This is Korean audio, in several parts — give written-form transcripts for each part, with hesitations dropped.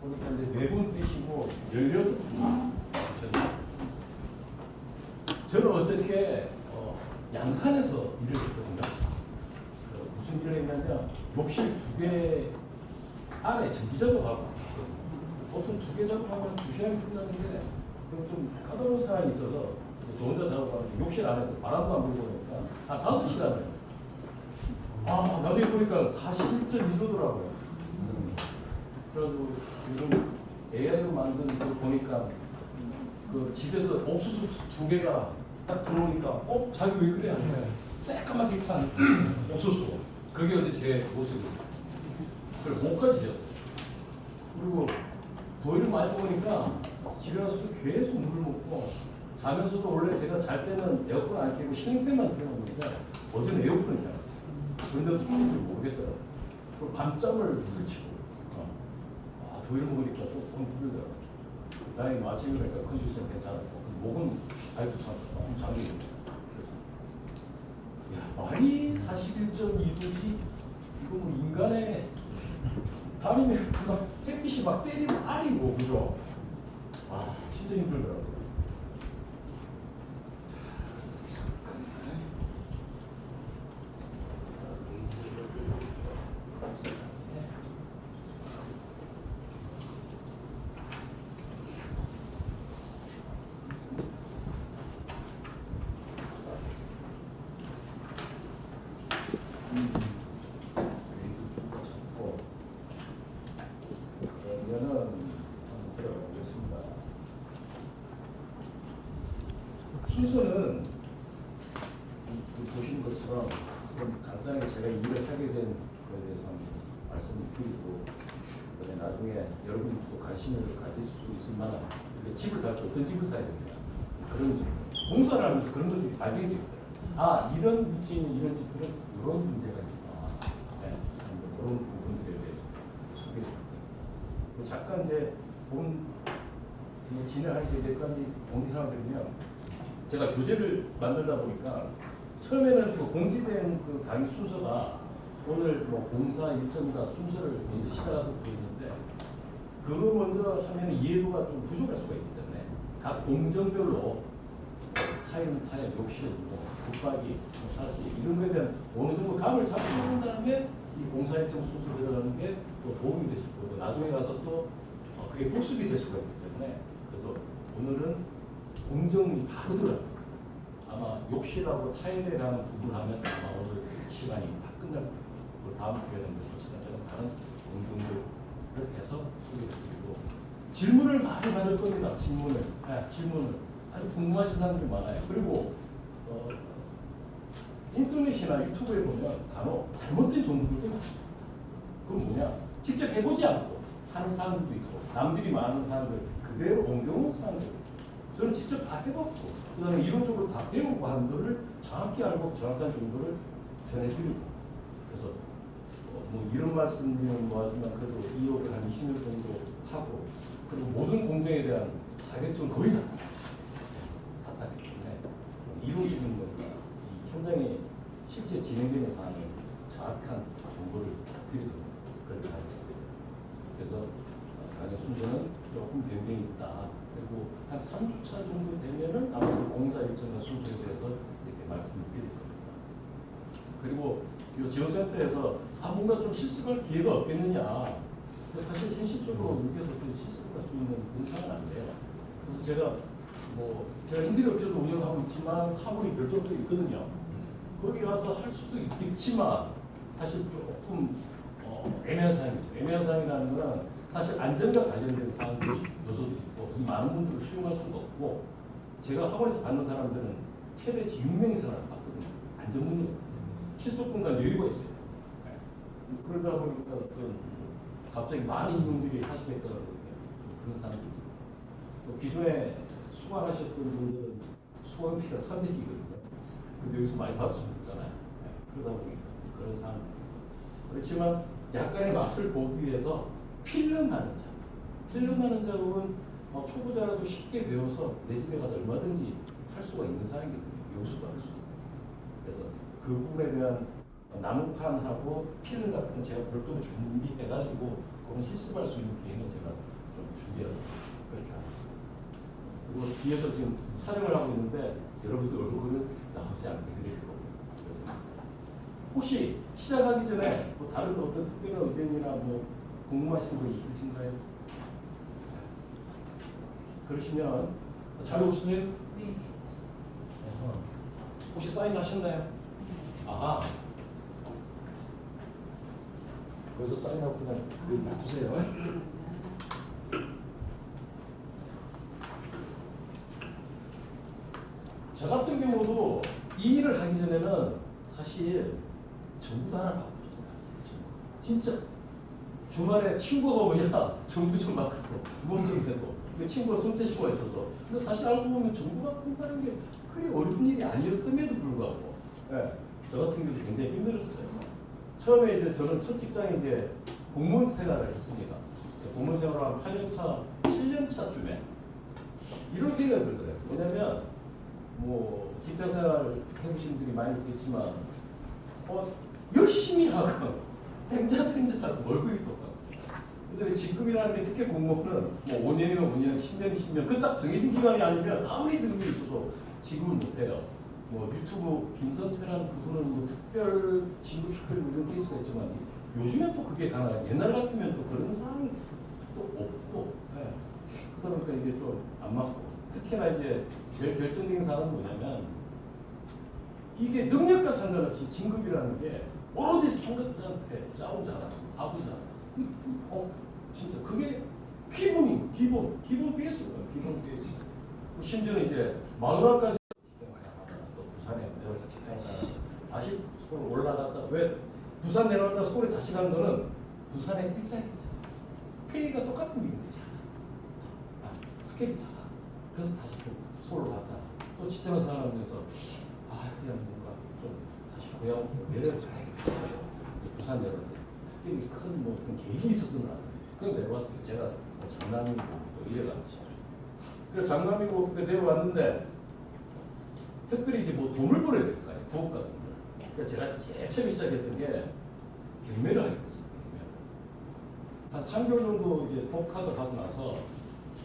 보니까 이제 4분 빼시고 16분. 저는 어저께 양산에서 일을 했거든요. 무슨 일을 했냐면 욕실 2개 안에 전기 작업하고 보통 2개 작업하면 2시간이 끝나는데 좀 까다로운 상황이 있어서 저 혼자 작업하는데 욕실 안에서 바람도 안 불고 그러니까 한 5시간을 나중에 보니까 41.1도더라고요. 그래가지고 요즘 AI로 만든 거 보니까 그 집에서 옥수수 2개가 딱 들어오니까 자기 왜 그래? 하는데 새까맣게 탄 옥수수. 그게 어제 제 모습이에요. 그걸 목까지 지었어요. 그리고 더위를 많이 먹으니까 집에 가서도 계속 물을 먹고 자면서도 원래 제가 잘 때는 에어컨 안 켜고 실링팬만 켜놓는데 어제는 에어컨을 켜놨어요. 그런데도 추운 줄 모르겠더라고요. 그리고 밤잠을 설치고 더위를 먹으니까 조금 힘들더라고요. 다행히 아침에 보니까 컨디션 괜찮았고 목은 아직도 참 잠기고 말이 41.2도지 이거 뭐 인간의 담임에 막 햇빛이 막 때리고 아리고 그죠? 진짜 힘들더라고요. 순서는 보시는 것처럼 간단하게 제가 일을 하게 된 거에 대해서 말씀을 드리고 그다음에 나중에 여러분도 관심을 가질 수 있을 만한 집을 살 때 어떤 집을 사야 됩니다. 그런 집 공사를 하면서 그런 것들이 발견이 됩니다. 이런 위치는 이런 집들은 이런 문제가 있다. 그런 부분들에 대해서 소개해드립니다. 잠깐 이제 본 진행하게 될까지 공지사항들이면 제가 교재를 만들다 보니까 처음에는 그 공지된 그 강의 순서가 오늘 뭐 공사 일정과 순서를 먼저 시작하고 있는데 그거 먼저 하면 이해도가 좀 부족할 수가 있기 때문에 각 공정별로 타일은 타일, 욕실, 붙박이, 사실 이런 거에 대한 어느 정도 감을 잡고 난 다음에 이 공사 일정 순서 들어가는 게 또 도움이 되실 거고 나중에 가서 또 그게 복습이 될 수가 있기 때문에 그래서 오늘은 공정이 바로 들어갑니다. 아마 욕실하고 타일에 관한 부분을 하면 아마 오늘 시간이 다 끝날 거예요. 그리고 다음 주에는 저는 다른 공정들을 해서 소개해드리고 질문을 많이 받을 겁니다. 질문을 아주 궁금하신 사람들이 많아요. 그리고 인터넷이나 유튜브에 보면 간혹 잘못된 정보들도 많습니다. 그건 뭐냐? 직접 해보지 않고 하는 사람들도 있고 남들이 말하는 사람들 그대로 옮겨오는 사람들 저는 직접 다 해봤고 그다음에 이론적으로 다 배우고 하는 거를 정확히 알고 정확한 정보를 전해드리고 그래서 뭐 이런 말씀드리면 뭐하지만 그래도 이 일을 한 20년 정도 하고 그리고 모든 공정에 대한 자격증은 거의 다 땄기 때문에 이루어지는 것과 이 현장에 실제 진행되는 사안을 정확한 정보를 드리도록 그렇게 하겠습니다. 그래서 강의 순서는 조금 변경이 있다. 그리고 한 3주차 정도 되면은 아마 공사 일정과 순서에 대해서 이렇게 말씀을 드릴 겁니다. 그리고 이 지원센터에서 뭔가 좀 실습할 기회가 없겠느냐. 사실 현실적으로 여기에서 실습을 할 수 있는 그런 상황은 안 돼요. 그래서 제가 인테리어 업체도 운영하고 있지만 화물이 별도로 있거든요. 거기 가서 할 수도 있겠지만 사실 조금 애매한 사항이 있어요. 애매한 사항이라는 거는 사실 안전과 관련된 사항들이 요소들이 있고 이 많은 분들을 수용할 수가 없고 제가 학원에서 받는 사람들은 최대 6명 이상을 받거든요. 안전문제가 실속분과 여유가 있어요. 그러다 보니까 갑자기 많은 인원들이 하시겠다 그러거든요. 그런 사람들이 있고 기존에 수강하셨던 분들은 수강비가 300이거든요. 근데 여기서 많이 받을 수는 없잖아요. 그러다 보니까 그런 상황. 그렇지만 약간의 맛을 보기 위해서 필름하는 작업은 초보자라도 쉽게 배워서 내 집에 가서 얼마든지 할 수가 있는 사람이거든요. 여기서도 할 수 있고. 그래서 그 부분에 대한 나무판하고 필름 같은 거 제가 별도로 준비해가지고 그런 실습할 수 있는 기회는 제가 좀 준비하고 그렇게 하겠습니다. 그리고 뒤에서 지금 촬영을 하고 있는데 여러분들 얼굴은 나오지 않게 그대로 그렇습니다. 혹시 시작하기 전에 뭐 다른 어떤 특별한 의견이나 뭐 궁금하신 거 있으신가요? 그러시면 자료 없으세요? 네. 혹시 사인하셨나요? 아하. 거기서 사인하고 그냥 여기 놔두세요. 저 같은 경우도 이 일을 하기 전에는 사실 전부 다 하나 바꾸고 싶었어요. 진짜 주말에 친구가 오냐 정부 좀 바꾸고 무엇 좀 되고 그 친구가 손재주가 있어서 근데 사실 알고 보면 정부 바꾼다는 게 그리 어려운 일이 아니었음에도 불구하고 저 같은 경우도 굉장히 힘들었어요. 처음에 이제 저는 첫 직장에 이제 공무원 생활을 했습니다. 공무원 생활을 한 8년차, 7년차쯤에 이런 기회가 들더라고요. 왜냐면 뭐 직장 생활 해보신 분들이 많이 있겠지만 열심히 하고 탱자탱자하고 월급이 똑같고 근데 직급이라는 게 특히 공무원은 뭐 5년이면 5년, 10년, 10년 그 딱 정해진 기간이 아니면 아무리 능력이 있어서 지급을 못해요. 뭐 유튜브 김선태라는 그분은 뭐 특별 진급시켜주고 이런 케이스가 있지만 요즘엔 또 그게 가능해요. 옛날 같으면 또 그런 상황이 또 없고 그러다 보니까 이게 좀 안 맞고 특히나 이제 제일 결정적인 사항은 뭐냐면 이게 능력과 상관없이 진급이라는 게 오로지 상급자한테 짜오잖아, 아부잖아. 진짜 그게 기본 베이스예요. 기본 베이스. 심지어는 이제 마누라까지 또 부산에 내려서 직장을 다시 서울 올라갔다 왜 부산 내려갔다 서울에 다시 간 거는 부산의 일자리잖아. 페이가 똑같은 이유인데 작아. 스케일이 작아. 그래서 다시 또 서울로 갔다 또 직장을 살아가면서 그냥 뭔가 좀 다시 고향 내려가야겠다. 부산 내려갔는데 특별히 큰 뭐 그런 계획이 있었던 건 아니에요. 그냥 내려왔어요. 제가 뭐 장남이고 또 이래가지고. 그래서 장남이고 내려왔는데 특별히 이제 뭐 돈을 벌어야 될 거 아니에요. 부업 같은 걸. 그러니까 제가 제일 처음 시작했던 게 경매를 하게 됐어요. 한 3개월 정도 이제 복학을 하고 나서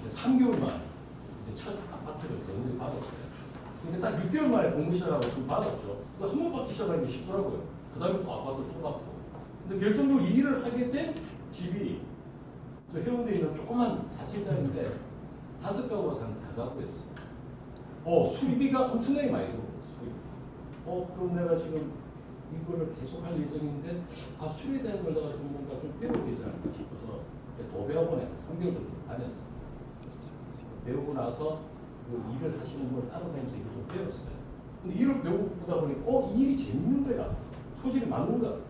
3개월 만에 이제 첫 아파트를 경매 받았어요. 근데 딱 6개월 만에 공부 시작하고 좀 받았죠. 한 번 받기 시작하니까 쉽더라고요. 그 다음에 또 아파트를 또 받고. 근데 결정적으로 이 일을 하게 된 집이 저 해운대에 있는 조그만 4층짜리인데 5가구가 사는 다가구였어요. 수리비가 엄청나게 많이 들어오고 수리비. 그럼 내가 지금 이거를 계속 할 예정인데 수리에 대한 걸 내가 좀 뭔가 좀 배워야 되지 않을까 싶어서 그때 도배학원에 3개월 정도 다녔어요. 배우고 나서 그 일을 하시는 걸 따라다니면서 일을 좀 배웠어요. 근데 일을 배우다 보니 이 일이 재밌는 거야. 소질이 맞는 것 같아.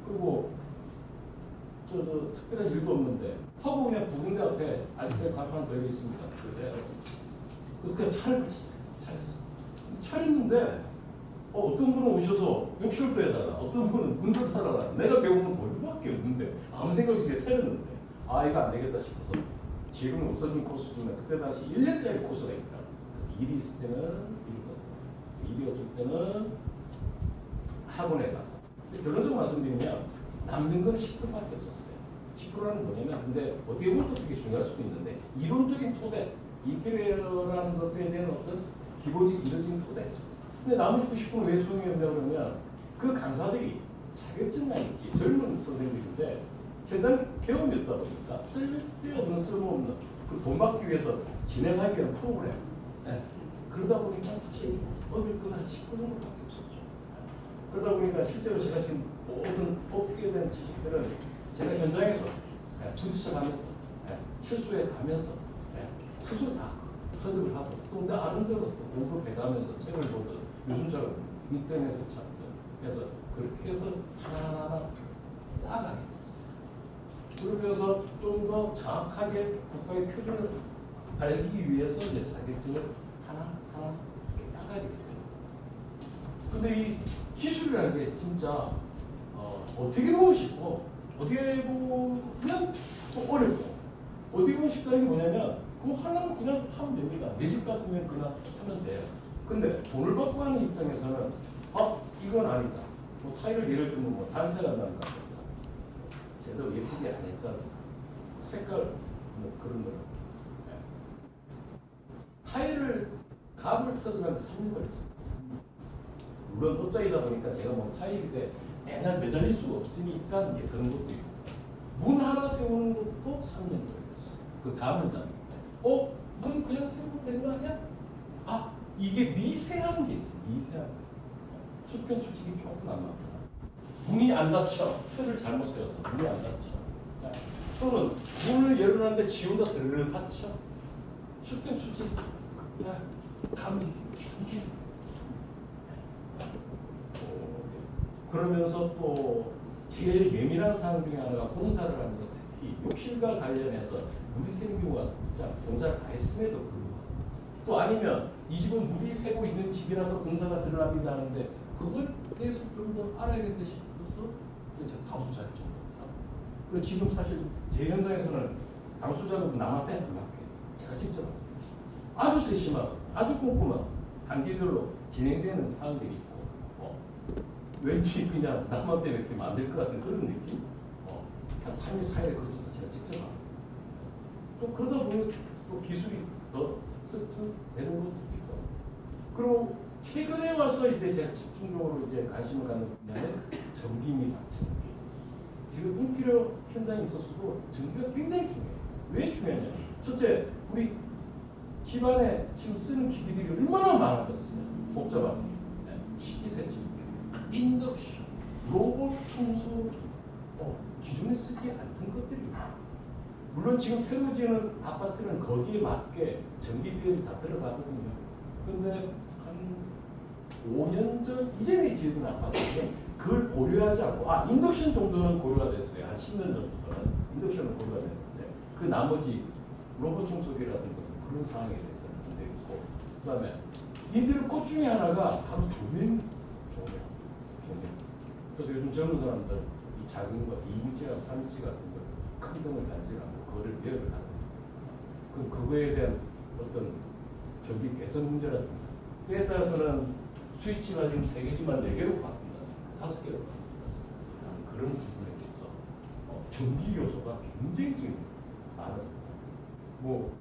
그리고 저 특별한 일도 없는데 하고 그냥 부근대 앞에 아직까지 간판 걸려 있습니다. 그래서 그냥 차를 했어요. 차렸는데 어떤 분은 오셔서 욕실도 해달라. 어떤 분은 문도 닫아라. 내가 배우는 돈밖에 없는데 아무 생각 없이 차렸는데 이거 안 되겠다 싶어서 지금은 없어진 코스 중에 그때 당시 1년짜리 코스가 있더라고요. 그래서 일이 있을 때는 일이 없을 때는 학원에 가고. 결론적으로 말씀드리면 남는 건 10%밖에 없었어요. 10%라는 뭐냐면 근데 어떻게 보면 또 되게 중요할 수도 있는데 이론적인 토대, 인테리어라는 것에 대한 어떤 기본적인 이론적인 토대. 근데 나머지 90%는 왜 소용이 없냐 그러면 그 강사들이 자격증만 있지 젊은 선생님인데 현장 경험이 없다 보니까 쓸데없는 쓸모없는 돈 받기 위해서 진행하기 위한 프로그램. 그러다 보니까 사실 얻을 건 한 10% 정도밖에 없었죠. 그러다 보니까 실제로 제가 지금 모든 얻게 된 지식들은 제가 현장에서 부딪혀가면서 실수해 가면서 스스로 다 터득을 하고 또 근데 아름대로 공부해가면서 책을 보든 요즘처럼 인터넷에서 찾든 해서 그렇게 해서 하나하나 쌓아가게 됐어요. 그러면서 좀 더 정확하게 국가의 표준을 알기 위해서 이제 자격증을 하나하나 따가게 돼요. 근데 이 기술이라는 게 진짜 어떻게 보면 쉽고 어떻게 보면 또 어렵고 어떻게 보면 쉽다는 게 뭐냐면 그럼 하나는 그냥 하면 됩니다. 내 집 같으면 그냥 하면 돼요. 근데 돈을 받고 하는 입장에서는 이건 아니다. 뭐 타일을 예를 들면 뭐 단차가 난다. 제대로 예쁘게 안 했다. 색깔 뭐 그런 거. 타일을 감을 뜯어가는데 3년 걸렸어요. 물론 업장이다 보니까 제가 뭐 타일에 맨날 매달릴 수가 없으니까 이제 그런 것도 있고 문 하나 세우는 것도 3년 걸렸어요. 그 감을 잡는. 문 그냥 세우면 되는 거 아니야? 아 이게 미세한 게 있어. 미세한 거. 수평 수직이 조금 안 맞구나. 문이 안 닫혀. 표를 잘못 세워서 문이 안 닫혀. 또는 문을 열어놨는데 지 혼자 스르르 닫혀. 수평 수직. 감이 그러면서 또 제일 예민한 사항 중에 하나가 공사를 하면서 특히 욕실과 관련해서 물이 새는 경우가 있잖아. 공사를 다 했음에도 불구하고 또 아니면 이 집은 물이 새고 있는 집이라서 공사가 들어갑니다 하는데 그걸 계속 좀 더 알아야겠다 싶어서 이제 다수 작업입니다. 그리고 지금 사실 제 현장에서는 당수 작업은 남아 빼 안 맞게 제가 직접 아주 세심하고 아주 꼼꼼한 단계별로 진행되는 사항들이 있고 왠지 그냥 나만 때문에 이렇게 만들 것 같은 그런 느낌? 한 3일, 4일에 거쳐서 제가 직접 합니다. 또 그러다 보면 또 기술이 더 습득되는 것도 있고. 그리고 최근에 와서 이제 제가 집중적으로 이제 관심을 갖는 분야는 전기입니다. 전기. 지금 인테리어 현장에 있어서도 전기가 굉장히 중요해요. 왜 중요하냐? 첫째, 우리 집안에 지금 쓰는 기기들이 얼마나 많아졌어요. 복잡한 게. 식기세척, 인덕션, 로봇 청소기, 기존에 쓰지 않던 것들이에요. 물론 지금 새로 지는 아파트는 거기에 맞게 전기 비용이 다 들어가거든요. 그런데 한 5년 전 이전에 지어진 아파트는 그걸 고려하지 않고 인덕션 정도는 고려가 됐어요. 한 10년 전부터는 인덕션은 고려가 됐는데 그 나머지 로봇 청소기라든가 그런 상황에 대해서는 안 되어 있고 그 다음에 인테리어 꽃 중에 하나가 바로 조명. 그래서 요즘 젊은 사람들 이 작은 거 2인치나 3인치 같은 거 큰 등을 달지 않고 그거를 배열을 하는 거예요. 그럼 그거에 대한 어떤 전기 개선 문제라든가 때에 따라서는 스위치가 지금 3개지만 4개로 바꾼다, 5개로 바꾼다. 그런 부분에 대해서 전기 요소가 굉장히 지금 많아집니다. 뭐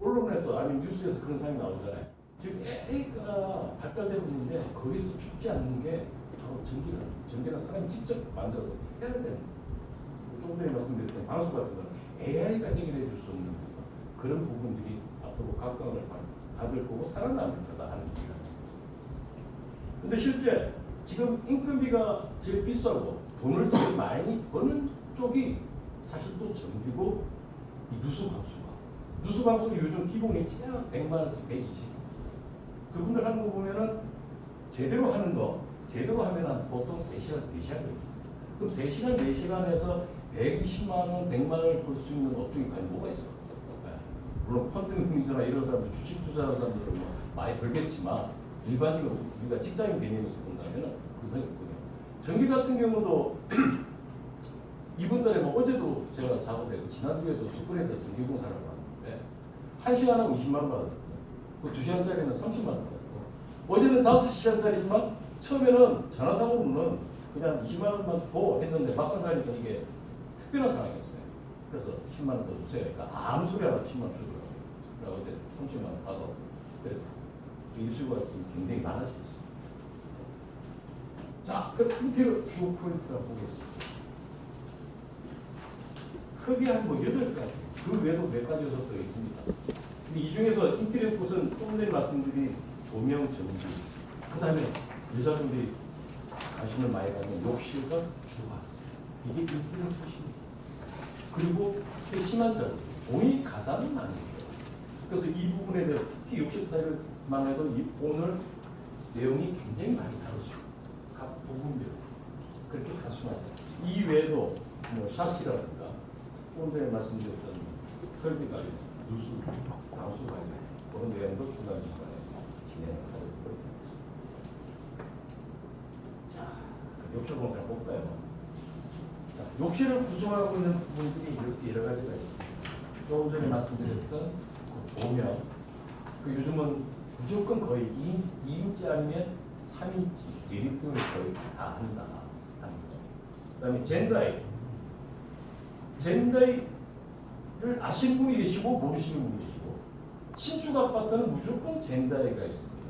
언론에서 아니면 뉴스에서 그런 사람이 나오잖아요. 지금 AI가 발달되고 있는데 거기서 죽지 않는 게 바로 전기가 사람이 직접 만들어서 해야 되는 거예요. 조금 전에 말씀드렸던 방수 같은 거는 AI가 해결해 줄 수 없는 그런 부분들이 앞으로 각광을 받을 거고 살아남을 거다 하는 얘기가. 근데 실제 지금 인건비가 제일 비싸고 돈을 제일 많이 버는 쪽이 사실 또 전기고 이 누수방수가. 누수방수는 요즘 기본이 최하 100만 원씩 120. 그분들 하는 거 보면은 제대로 하는 거, 제대로 하면 보통 3시간, 4시간 걸립니다. 그럼 3시간, 4시간에서 120만 원, 100만 원을 벌 수 있는 업종이 과연 뭐가 있어요? 물론 펀딩이나 이런 사람들, 주식 투자하는 사람들은 뭐 많이 벌겠지만 일반적으로 우리가 직장인 개념에서 본다면 그건 없거든요. 전기 같은 경우도 이번 달에 뭐 어제도 제가 작업했고 지난주에도 축구에서 전기공사를 받았는데 1시간하고 20만 원 받았거든요. 그 2시간짜리는 30만 원 받았고 어제는 5시간짜리지만 처음에는 전화상으로는 그냥 20만 원만 더 했는데 막상 가니까 이게 특별한 상황이었어요. 그래서 10만 원 더 주세요. 그러니까 아무 소리 안 하고 10만 원 주더라고요. 그래서 어제 30만 원 받아서 일수가 지금 굉장히 많아지고 있습니다. 자, 그 인테리어 주 포인트를 보겠습니다. 크게 한 뭐 8가지, 그 외에도 몇 가지 더 있습니다. 근데 이 중에서 인테리어 곳은 조금 전에 말씀드린 조명, 전기, 그 다음에 여자분들이 관심을 많이 갖는 욕실과 주방, 이게 인테리어 곳입니다. 그리고 세심한 작업, 돈이 가장은 아닙니다. 그래서 이 부분에 대해서 특히 욕실 타일만 해도 오늘 내용이 굉장히 많이 다루죠. 각 부분별로 그렇게 단순하지 않습니다. 이 외에도 뭐 샷이라든가 조금 전에 말씀드렸던 설비 관리, 누수, 방수 관리 그런 내용도 중간중간에 진행을 하도록 하겠습니다. 자, 욕실 공사 볼까요? 자, 욕실을 구성하고 있는 부분들이 이렇게 여러 가지가 있습니다. 조금 전에 말씀드렸던 그 조명, 그 요즘은 무조건 거의 2인치 아니면 3인치 미리등을 거의 다 한다. 그 다음에 젠다이 아시는 분이 계시고 모르시는 분이 계시고, 신축 아파트는 무조건 젠다이가 있습니다.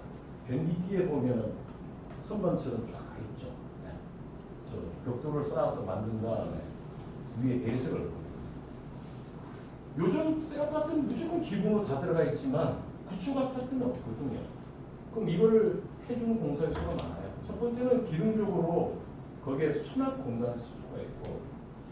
변기 뒤에 보면은 선반처럼 쫙 있죠. 네. 저 벽돌을 쌓아서 만든 다음에 위에 배색을 합니다. 요즘 새 아파트는 무조건 기본으로 다 들어가 있지만 구축 아파트는 없거든요. 그럼 이거를 해주는 공사업소가 많아요. 첫 번째는 기능적으로 거기에 수납 공간을 쓸 수가 있고,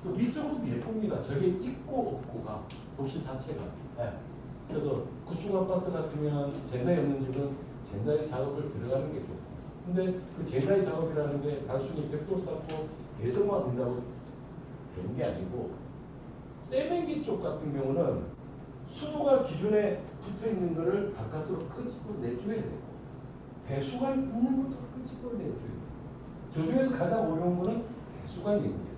또 밑쪽으로도 예쁩니다. 저게 있고 없고가 도시 자체가. 네. 그래서 구축 아파트 같으면 젠다이 없는 집은 젠다이 작업을 들어가는 게 좋고, 근데 그 젠다이 작업이라는 게 단순히 벽돌 쌓고 개성만 된다고 되는 게 아니고, 세면기 쪽 같은 경우는 수도가 기존에 붙어 있는 거를 바깥으로 끄집어 내줘야 되고, 배수관 있는 것도 끄집어 내줘야 돼요. 저 중에서 가장 어려운 거는 배수관 연결이에요.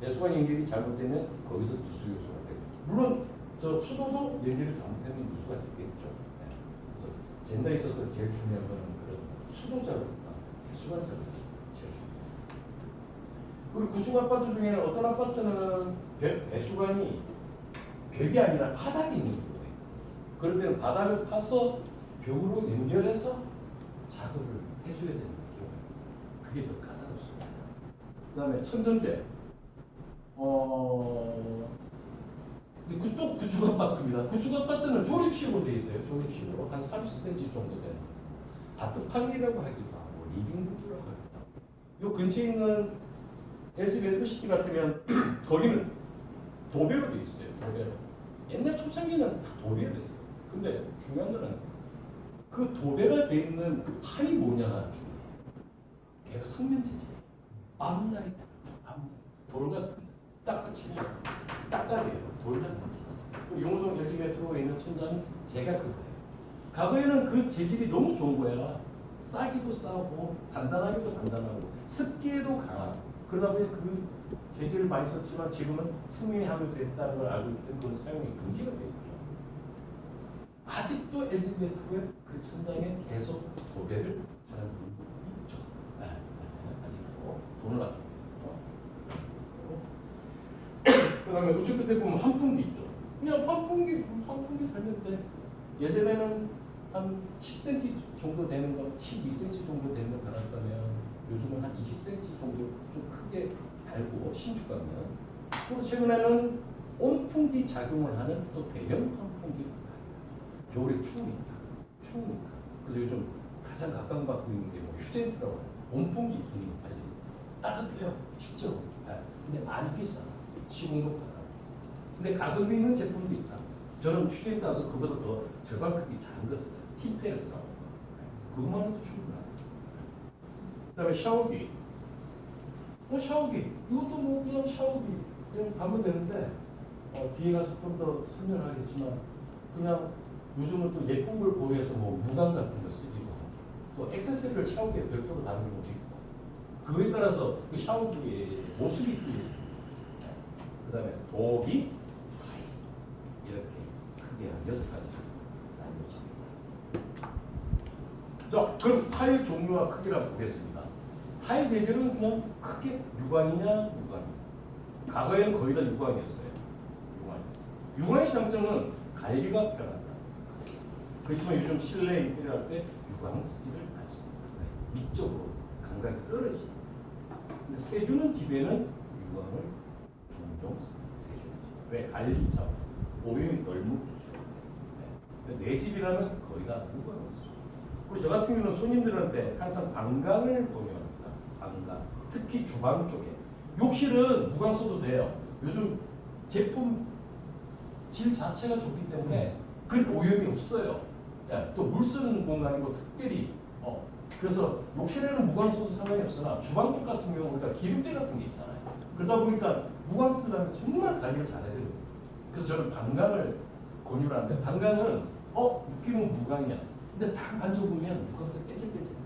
배수관 연결이 잘못되면 거기서 누수 요소가 되고, 물론 저 수도도 연결이 잘못되면 누수가 되겠죠. 네. 그래서 젠다에 있어서 제일 중요한 거는 그런 수도 작업과 배수관 작업이 제일 중요해요. 그리고 구축 아파트 중에는 어떤 아파트는 배수관이 벽이 아니라 바닥이 있는 경우에, 그럴 때는 바닥을 파서 벽으로 연결해서 작업을 해줘야 되는 경우에 그게 더 까다롭습니다. 그 다음에 천정제. 또 구축 아파트입니다. 구축 아파트는 조립식으로 되어 있어요. 조립식으로 한 30cm 정도 되는 아트판이라고 하기도 하고 리빙룸이라고 하기도 하고. 요 근처에 있는 LG 멜트시티 같으면 거기는 도배로 되어 있어요. 도배로. 옛날 초창기는 다 도배로 됐어요. 근데 중요한 거는 그 도배가 되어 있는 그 판이 뭐냐가 중요해요. 걔가 성면 재질이에요. 암라이트, 돌 같은 딱붙이면 딱가리예요. 돌 같은 재질. 용호동 LG 메트로에 있는 천장은 제가 그거예요. 과거에는 그 재질이 너무 좋은 거야. 싸기도 싸고 단단하기도 단단하고 습기에도 강하고, 그러다 보니 그 재질을 많이 썼지만 지금은 승민이 함유됐다는 걸 알고 있던 그 사용이 금지가 되어 있죠. 아직도 LG 메트로의 그 천장에 계속 도배를 하는 분이 있죠. 네. 아직도 돈을 아끼기 위해서. 그 다음에 우측 끝에 보면 환풍기 있죠. 그냥 환풍기 됐는데, 예전에는 한 10cm 정도 되는 거, 12cm 정도 되는 거 달았다면 요즘은 한 20cm 정도 좀 크게 달고 신축 가면, 또 최근에는 온풍기 작용을 하는 또 대형 환풍기가 겨울에 추우니까. 그래서 요즘 가장 각광받고 있는 게 뭐 휴덴트라고 해요. 온풍기 기능이 달린. 따뜻해요, 실제로. 네. 근데 많이 비싸. 시공도 크다. 근데 가성비 있는 제품도 있다. 저는 휴덴트 와서 그보다 더 절반 크기 작은 거 써요. 힙페스라고. 그것만 해도 충분하다. 그 다음에 샤워기. 샤워기. 이것도 뭐 그냥 샤워기. 그냥 가면 되는데, 뒤에 가서 좀 더 설명하겠지만, 그냥 요즘은 또 예쁜 걸 고려해서 뭐 무광 같은 거 쓰기도 하고, 또 액세서리를 샤워기에 별도로 다른 경우도 있고, 그거에 따라서 그 샤워기의 모습이 틀려집니다. 그 다음에 도기, 타일. 이렇게 크게 한 6가지 나뉘어집니다. 자, 그럼 타일 종류와 크기를 보겠습니다. 타일 재질은 그냥 크게 유광이냐 무광이냐. 과거에는 거의 다 유광이었어요. 유광의 장점은 관리가 편하다. 그렇지만 요즘 실내 인테리어 할 때 유광 쓰지를 않습니다. 위쪽으로 감각이 떨어집니다. 근데 세주는 집에는 유광을 종종 씁니다. 세주는 집. 왜? 관리 차원에서 오염이 덜 묻기 때문에. 내 집이라면 거의 다 무광을 씁니다. 그리고 저 같은 경우는 손님들한테 항상 방광을 권유합니다. 방광. 특히 주방 쪽에. 욕실은 무광 써도 돼요. 요즘 제품 질 자체가 좋기 때문에 그렇게 오염이 없어요. 또 물 쓰는 공간이고 특별히 그래서 욕실에는 무광 써도 상관이 없으나 주방 쪽 같은 경우 우리가 기름때 같은 게 있잖아요. 그러다 보니까 무광 쓰려면 정말 관리를 잘해야 돼요. 그래서 저는 방광을 권유를 하는데, 방광은 느낌은 무광이야. 근데 딱 만져보면 무광색 뺀질뺀질.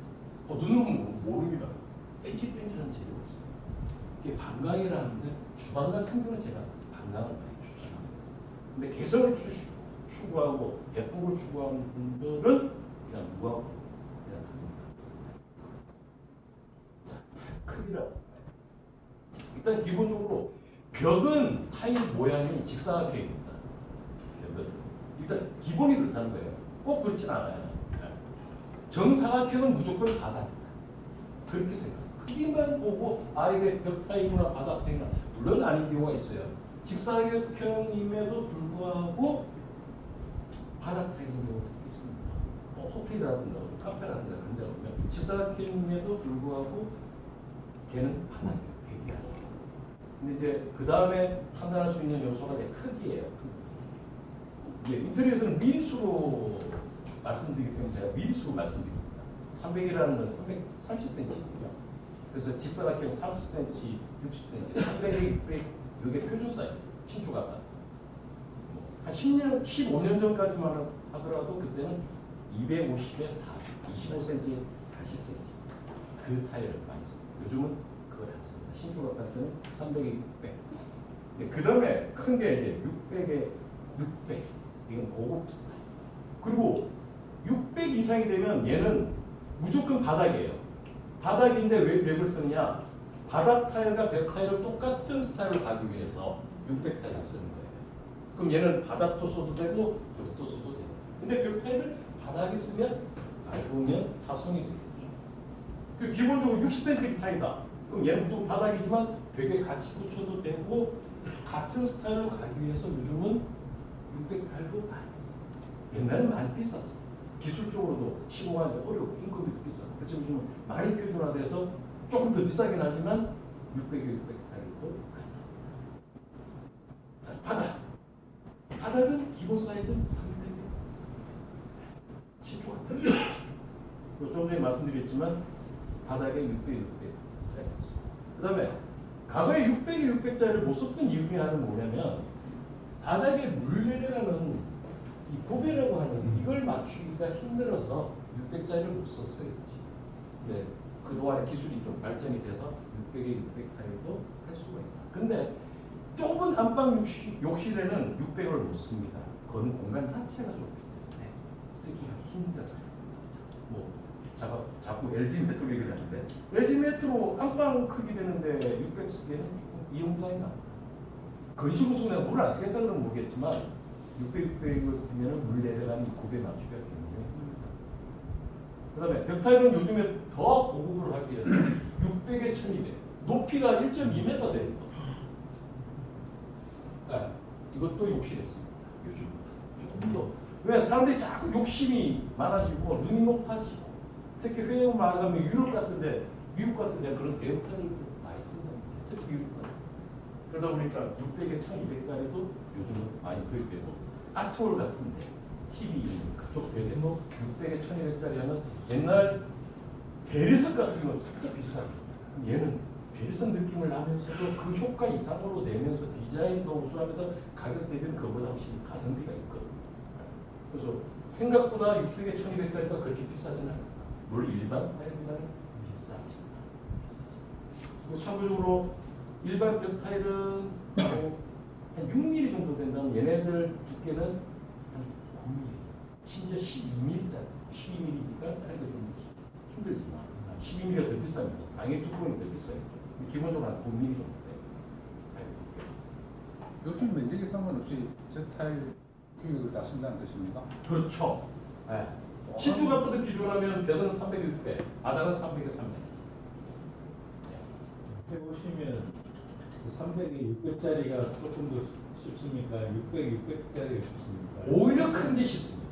눈으로 보면 모릅니다. 뺀질뺀질한 재료가 있어요. 이게 방광이라는데, 주방 같은 경우는 제가 방광을 많이 추천합니다. 근데 개성을 추구하고 예쁜 걸 추구하는 분들은 그냥 무광 그냥 갑니다. 자, 크기라고. 일단 기본적으로 벽은 타일 모양이 직사각형입니다. 있거든요. 일단 기본이 그렇다는 거예요. 꼭 그렇진 않아요. 정사각형은 무조건 바닥이다. 그렇게 생각해요. 크기만 보고 이게 벽 타입이나 바닥 타입이나 물론 아닌 경우가 있어요. 직사각형임에도 불구하고 바닥 타입인 경우도 있습니다. 호텔이라든가 카페라든가 그런 데 보면 직사각형임에도 불구하고 걔는 바닥이에요. 벽이 아니에요. 근데 이제 그 다음에 판단할 수 있는 요소가 이제 크기예요. 이제 인테리어에서는 미리수로 말씀드리기 때문에 제가 미리수로 말씀드립니다. 300이라는 건 330cm이고요. 그래서 직사각형 30cm, 60cm, 300, 600 이게 표준 사이즈, 신축 아파트. 한 10년, 15년 전까지만 하더라도 그때는 250에 40, 25cm, 40cm 그 타일을 많이 써요. 요즘은 그걸 안 씁니다. 신축 아파트는 300에 600. 그 다음에 큰 게 이제 600에 600. 이건 고급 스타일. 그리고 600 이상이 되면 얘는 무조건 바닥이에요. 바닥인데 왜 벽을 쓰느냐? 바닥 타일과 벽 타일을 똑같은 스타일로 가기 위해서 600 타일을 쓰는 거예요. 그럼 얘는 바닥도 써도 되고 벽도 써도 돼요. 근데 벽 타일을 바닥에 쓰면 얇으면 타선이 되겠죠. 그 기본적으로 60cm 타일이다. 그럼 얘는 무조건 바닥이지만 벽에 같이 붙여도 되고 같은 스타일로 가기 위해서 요즘은 600 타일도 많이 써요. 옛날에는 많이 비쌌어. 기술적으로도 시공하기 어렵고 인건비 도 비싸고. 그렇지만 요즘 많이 표준화돼서 조금 더 비싸긴 하지만 600에 600 타일도 많이 나옵니다. 자, 바닥. 바닥은 기본 사이즈는 300에 10초 같은 좀 전에 말씀드렸지만 바닥에 600에 600 그 다음에 과거에 600에 600짜리를 못 썼던 이유 중에 하나는 뭐냐면 바닥에 물 내려가는 이 구배라고 하는 이걸 맞추기가 힘들어서 600짜리를 못 썼어요. 사실. 네, 그동안에 기술이 좀 발전이 돼서 600에 600 타일도 할 수가 있다. 근데 좁은 안방 욕실에는 600을 못 씁니다. 그건 공간 자체가 좁기 때문에 쓰기가 힘들어요. 뭐 자꾸 LG 메트로 얘기를 하는데 LG 메트로 안방 크기 되는데 600 쓰기에는 조금 이용자가 많다. 건축무수 내가 물을 안 쓰겠다 그러면 모르겠지만 600, 600을 쓰면 물 내려가는 이 굽에 맞추기가 굉장히 힘듭니다. 그 다음에 벽타일은 요즘에 더 고급을 하기 위해서 600에 1200 높이가 1.2m 되는 거. 이것도 욕심했습니다. 요즘보다 조금 더. 왜 사람들이 자꾸 욕심이 많아지고 눈이 높아지고 특히 회원 말하면 유럽 같은데 미국 같은데 그런 대형 타일을 많이 쓴다. 특히 유럽 같은. 그러다 보니까 600에 1200짜리도 요즘은 많이 구입되고 아트홀 같은데 TV 그쪽 벽에 뭐 600에 1200짜리 하면 옛날 대리석 같은 건 진짜 비싸요. 얘는 대리석 느낌을 나면서도 그 효과 이상으로 내면서 디자인도 우수하면서 가격 대비는 그거보다 훨씬 가성비가 있거든요. 그래서 생각보다 600에 1200짜리가 그렇게 비싸진 않아요. 물론 일반 타일보다는 비싸지. 참고적으로 일반 벽 타일은 한 6mm 정도 된다면 얘네들 두께는 한 9mm, 심지어 12mm짜리, 12mm니까 짜리가 좀 힘들지만 12mm가 더 비쌉니다. 당연히 두꺼우니 더 비싸요. 기본적으로 한 9mm 정도 돼요. 욕실 면적에 상관없이 저 타일 규격을 다 쓴다는 뜻입니까? 그렇죠. 네. 신축 아파트 기준하면 벽은 300, 600, 바닥은 300에 300. 해보시면 300에 600짜리가 조금 더 쉽습니까? 600, 600짜리가 쉽습니까? 오히려 큰 게 쉽습니다.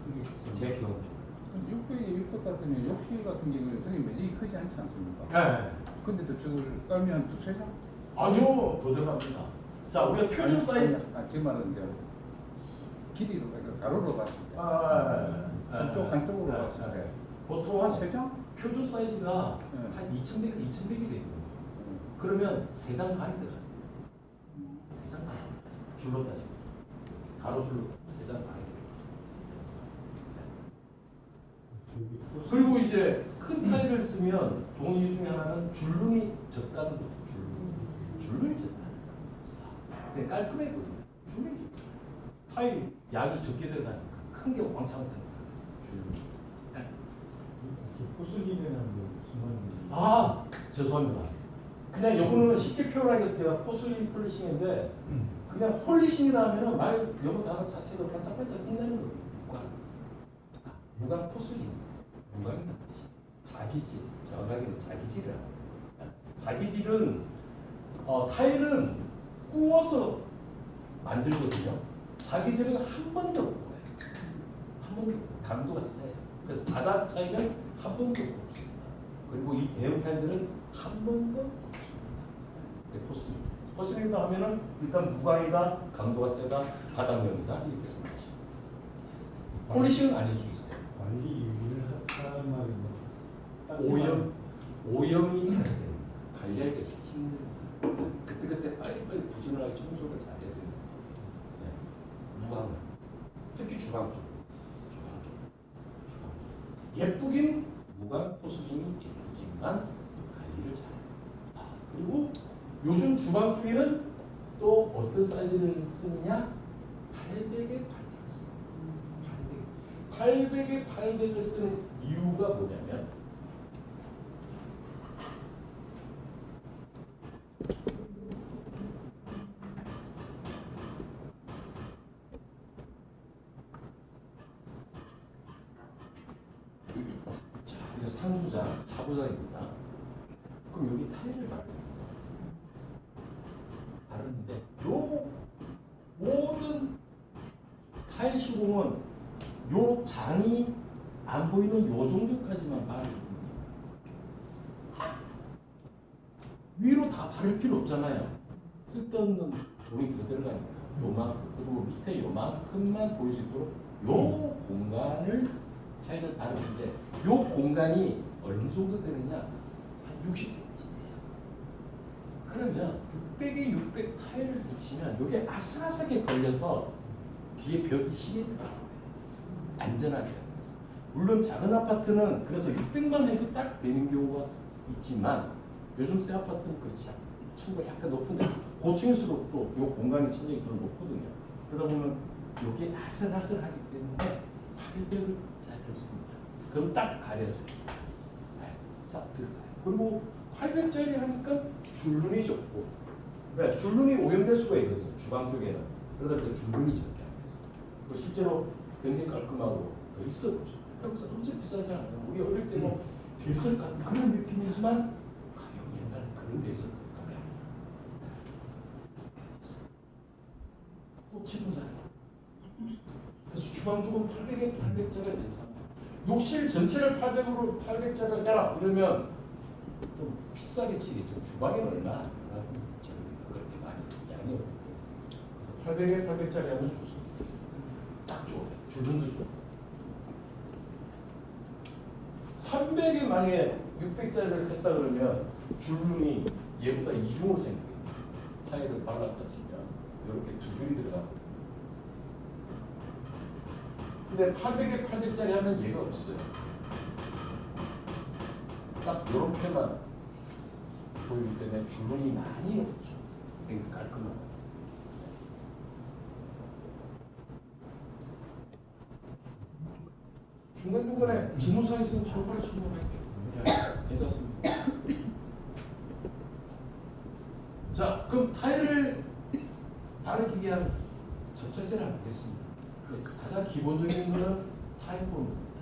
그게 쉽습니다. 제 경험적으로. 600에 600 같으면 욕실 같은 경우는 그렇게 면적이 크지 않지 않습니까? 네. 근데도 저걸 깔면 한 두세 장? 아니요, 더 들어갑니다. 자, 우리가 표준 사이즈. 제 말은 이제 길이로, 그러니까 가로로 봤을 때. 한쪽으로 봤을 때. 보통 한 세 장? 표준 사이즈가 네. 한 2100에서 2100이 되거든요. 그러면 3장 반이 들어가요. 3장 반. 줄로 따지고. 가로줄로 3장 반이 들어가요. 그리고 이제 큰 타일을 쓰면 좋은 이유 중에 하나는 줄눈이 적다는 거죠. 줄눈이 적다는 거. 근데 깔끔해 보여요. 줄눈이 적다. 타일 양이 적게 들어가니까 큰 게 왕창 들어가요. 줄눈이. 포슬리면은 무슨 말인지. 아, 죄송합니다. 그냥 요거는 쉽게 표현하기 위해서 제가 포슬린 폴리싱인데 그냥 홀리싱이라 하면은 말 영어 단어 자체도 반짝반짝 빛나는 거예요. 무광 포슬린, 무광이라는 뜻이 자기질, 정확하게는 자기질이라고 해요. 자기질은 타일은 구워서 만들거든요. 자기질은 한 번도 구워요. 한 번도 강도가 세요. 그래서 바닥 타일은 한 번도 굽습니다. 그리고 이 대형 타일들은 한 번도 굽습니다. 네, 포슬린. 포슬린이다 하면은 일단 무광이다, 강도가 세다, 바닥면이다 이렇게 생각하시면 돼요. 폴리싱은 아닐 수 있어요. 관리 유기를 하는 말이 오염이 잘 됩니다. 관리하기가 힘듭니다. 그때 빨리빨리 부지런하게 청소를 잘해야 됩니다. 네. 무광은 특히 주방 쪽. 예쁘긴 무광 포슬린이 예쁘지만 관리를 잘. 그리고 요즘 주방 중에는 또 어떤 사이즈를 쓰느냐? 800에 800을 씁니다. 800에 800을 쓰는 이유가 뭐냐면 자, 이거 상부장, 하부장입니다. 그럼 여기 타일을 바르는데 요 모든 타일 시공은 요 장이 안 보이는 요 정도까지만 바르거든요. 위로 다 바를 필요 없잖아요. 쓸데없는 돈이 더 들어가니까 요만큼, 그리고 밑에 요만큼만 보일 수 있도록 요 공간을 타일을 바르는데 요 공간이 어느 정도 되느냐? 한 60cm 돼요. 그러면 600에 600 타일을 붙이면 이게 아슬아슬하게 걸려서 뒤에 벽이 시멘트가 나와요. 안전하게 하기 위해서. 물론 작은 아파트는 그래서 600만 해도 딱 되는 경우가 있지만 요즘 새 아파트는 그렇지 않아요. 층고가 약간 높은데 고층일수록 또 이 공간이 천장이 더 높거든요. 그러다 보면 이게 아슬아슬하기 때문에 800을 잘 씁니다. 그럼 딱 가려져요. 네, 싹 들어가요. 그리고 800짜리 하니까 줄눈이 적고, 네, 줄눈이 오염될 수가 있거든요. 주방 쪽에는. 그러다 보니까 줄눈이 적게 하기 위해서. 실제로 굉장히 깔끔하고 더 있어 보죠. 그래서 엄청 비싸지 않아요. 우리 어릴 때 뭐 대설 같은 그런 느낌이지만 가격이 옛날에 그런 데서 가격이 또 치부잖아요. 그래서 주방 쪽은 800에 800짜리가 되는 상황. 욕실 전체를 800짜리를 해라. 그러면 좀 비싸게 치겠죠. 주방에 얼마? 그렇게 많이 양이 없고. 그래서 800에 800짜리 하면 좋습니다. 딱 좋아요. 줄눈도 좋고. 300에 만약에 600짜리를 했다 그러면 줄눈이 얘보다 이중으로 생깁니다. 타일을 발랐다 치면 이렇게 두 줄이 들어가고. 근데 800에 800짜리 하면 얘가 없어요. 딱 이렇게만 보이기 때문에 줄눈이 많이 없죠. 그러니까 깔끔하고. 중간중간에 지문상 있으면 바로 바로 질문할게요. 괜찮습니다. 자, 그럼 타일을 바르기 위한 접착제를 한번 보겠습니다. 가장 기본적인 거는 타일 본드입니다.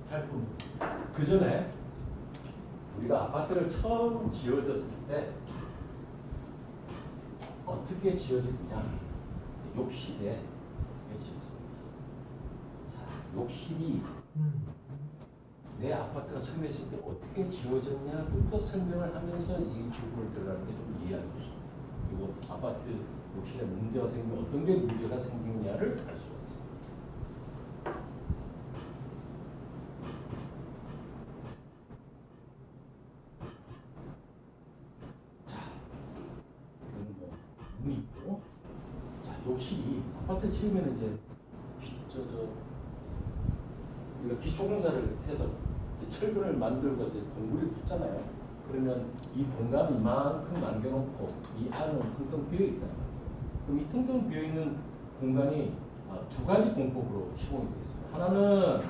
타일 본드. 그 전에 우리가 아파트를 처음 지어졌을 때 어떻게 지어졌냐? 욕실에 지어졌습니다. 자, 욕실이 내 아파트가 처음 했을 때 어떻게 지어졌냐부터 설명을 하면서 이 부분을 들어가는 게 좀 이해할 수 있습니다. 그리고 아파트 욕실에 문제가 생기면 어떤 게 문제가 생기느냐를 알 수가 있습니다. 자, 이거는 뭐 문이 있고, 자, 욕실이 아파트 지으면 이제 우리가 기초공사를 해서 철근을 만들고 이제 공구를 붙잖아요. 그러면 이 공간을 이만큼 남겨놓고 이 안은 텅텅 비어있다. 그럼 이 텅텅 비어있는 공간이 두 가지 공법으로 시공이 되어 있습니다. 하나는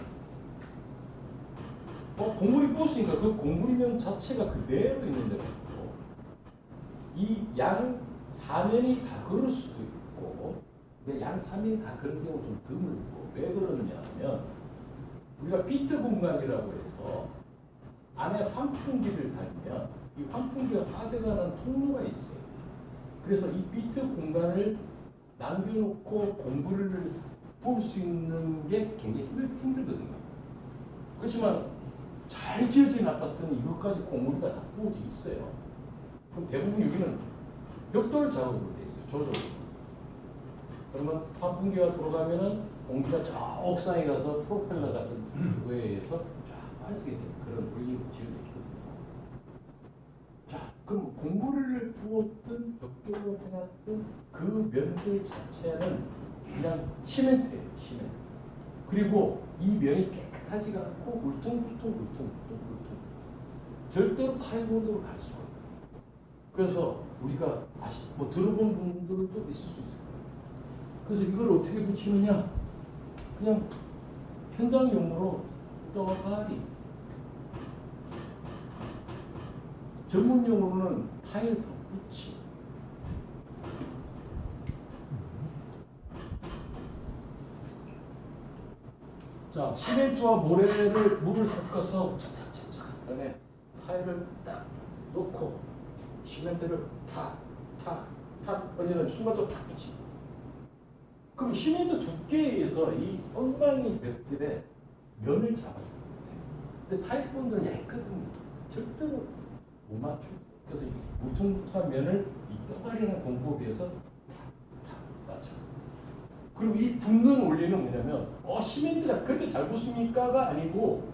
공구리 부었으니까 그 공구리면 자체가 그대로 있는 데가 있고, 이 양 사면이 다 걸을 수도 있고, 근데 양 3일 다 그런 경우 좀 드물고 왜 그러느냐 하면 우리가 비트 공간이라고 해서 안에 환풍기를 달면 이 환풍기가 빠져가는 통로가 있어요. 그래서 이 비트 공간을 남겨놓고 공부를 볼 수 있는 게 굉장히 힘들거든요. 그렇지만 잘 지어진 아파트는 이것까지 공구리가 다 부어져 있어요. 그럼 대부분 여기는 벽돌 작업으로 돼 있어요. 저절로. 그러면 환풍기가 돌아가면은 공기가 저 옥상에 가서 프로펠러 같은 그거에 의해서 쫙 빠지게 되는 그런 원리로 지어져 있거든요. 자, 그럼 공구리를 부었든 벽돌로 해놨든 그 면들 자체는 그냥 시멘트예요. 시멘트. 그리고 이 면이 깨끗하지가 않고 울퉁불퉁. 절대로 타일본드로 갈 수가 없어요. 그래서 우리가 뭐 들어본 분들도 있을 수 있어요. 그래서 이걸 어떻게 붙이느냐? 그냥 현장용으로 떠바리. 전문용으로는 타일 덧붙이. 자, 시멘트와 모래를 물을 섞어서 착착착착 그다음에 타일을 딱 놓고 시멘트를 탁 얹는 순간도 탁 붙이고. 그럼 시멘트 두께에 의해서 이 엉망이 벽들의 면을 잡아주는 거예요. 근데 타일본드는 얇거든요. 절대로 못 맞추고. 그래서 이 울퉁불퉁한 면을 이 떠가리는 공법에 의해서 탁 맞춰. 그리고 이 붙는 원리는 뭐냐면 시멘트가 그렇게 잘 붙습니까가 아니고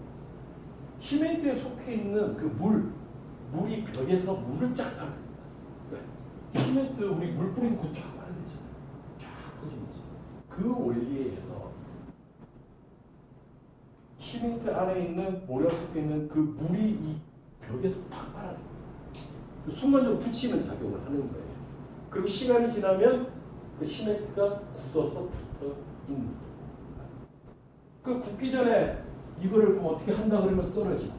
시멘트에 속해 있는 그 물이 벽에서 물을 쫙 빨아들입니다. 시멘트 우리 물 뿌리고 쫙 빨아들이잖아요. 쫙 퍼지면서 그 원리에 의해서 시멘트 안에 있는 모래가 속해 있는 그 물이 이 벽에서 팍 빨아들입니다. 순간적으로 붙이는 작용을 하는 거예요. 그리고 시간이 지나면 그 시멘트가 굳어서 붙어 있는 거예요. 그 굳기 전에 이거를 뭐 어떻게 한다 그러면 떨어지고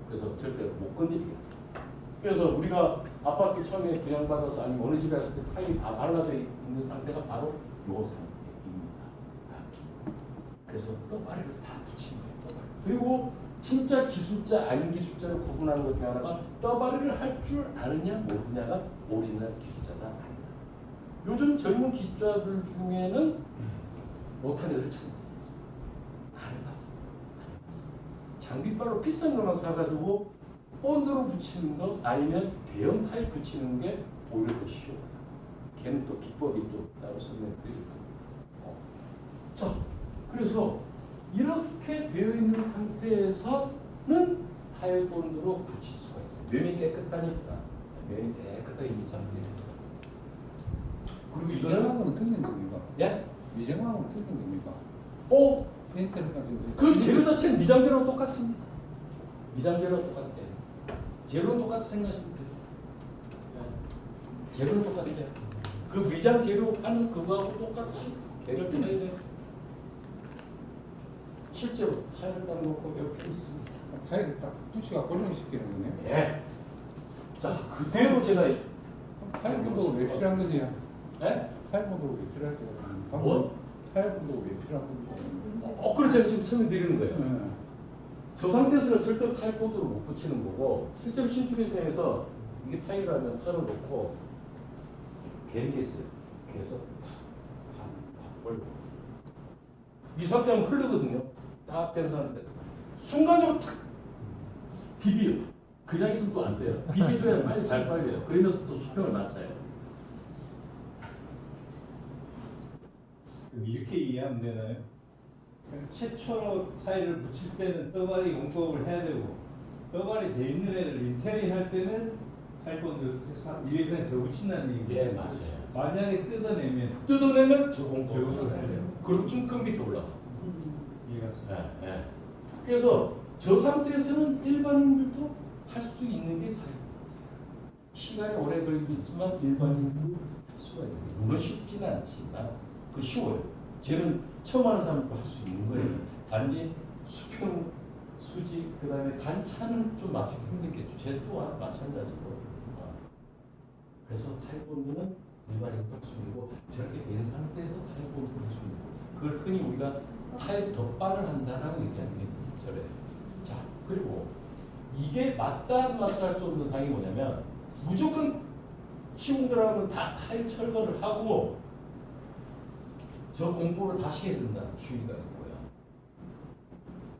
그래서 절대 못 건드리겠죠. 그래서 우리가 아파트 처음에 분양받아서 아니면 어느 집에 갔을 때 타일이 다 발라져 있는 상태가 바로 요 상태입니다. 그래서 떠바리를 다 붙이는 거예요. 떠바리. 그리고 진짜 기술자 아닌 기술자를 구분하는 것 중에 하나가 떠바리를 할 줄 아느냐 모르냐가 오리지널 기술자다 아니다. 요즘 젊은 기술자들 중에는 못하는 애들 참 안 해봤어. 장비빨로 비싼 거만 사가지고 본드로 붙이는 거 아니면 대형 타일 붙이는 게 오히려 더 쉬워요. 걔는 또 기법이 또 따로 설명해 드릴 겁니다. 자, 그래서 이렇게 되어 있는 상태에서는 타일 본드로 붙일 수가 있어요. 면이 깨끗하니까. 면이 깨끗하게 있는 상태입니다. 그리고 이거는 미정하고는 틀린 겁니까? 예? 미정하고는 틀린 겁니까? 페인트를 가지고 그 재료 자체는 미장재료랑 똑같습니다. 미장재료랑 똑같아요. 재료는 똑같이 생각하시면 돼요. 재료는 똑같아요. 그 미장 재료 하는 그거하고 똑같이 개를 해야 돼요. 실제로 타일을 딱 놓고 옆에 있습니다. 타일을 딱 붙이가 고정시키는 거네요. 예. 자, 그대로 제가 타일 본도가 왜 필요한 거지? 예? 타일 본도가 왜 필요할 거야? 뭐? 타일 본도가 왜 필요한 건지. 그렇죠. 제가 지금 설명드리는 거예요. 네. 저 상태에서는 절대 타일 본드로 못 붙이는 거고 실제로 신축 현장에서 이게 타일이라면 타일을 놓고 개는 게 있어요. 그래서 다 벌고 이 상태하면 흐르거든요. 다 뺀 상태 순간적으로 탁 비벼요. 그냥 있으면 또 안 돼요. 비벼줘야 빨리 잘 빨려요. 그러면서 또 수평을 맞춰요. 이렇게 이해하면 되나요? 최초로 타일을 붙일 때는 떠바리 용법을 해야 되고 떠바리 돼 있는 애를 인테리어 할 때는 타일본드 위에 그냥 더 붙인다는 얘기예요. 예, 맞아요. 만약에 뜯어내면 저 공법을 저공법을 해야 해야 돼요. 돼요. 그리고 인건비도 올라가. 이해가 갔어요. 예. 그래서 저 상태에서는 일반인들도 할 수 있는 게 타일. 시간이 오래 걸리지만 일반인도 할 수가 있는 거예요. 물론 쉽지는 않지만 그 쉬워요. 쟤는 처음 하는 사람도 할 수 있는 거예요. 단지 수평, 수직, 그 다음에 단차는 좀 맞추기 힘들겠죠. 쟤 또한 마찬가지고. 그래서 타일본드는 일반 협박수이고 저렇게 된 상태에서 타일 본드를 해주면 되고 그걸 흔히 우리가 타일 덧발을 한다라고 얘기하는 게 저래요. 자, 그리고 이게 맞다 할 수 없는 상황이 뭐냐면 무조건 시공들하고는 다 타일 철거를 하고 저 공부를 다시 해야 된다는 주의가 있고요.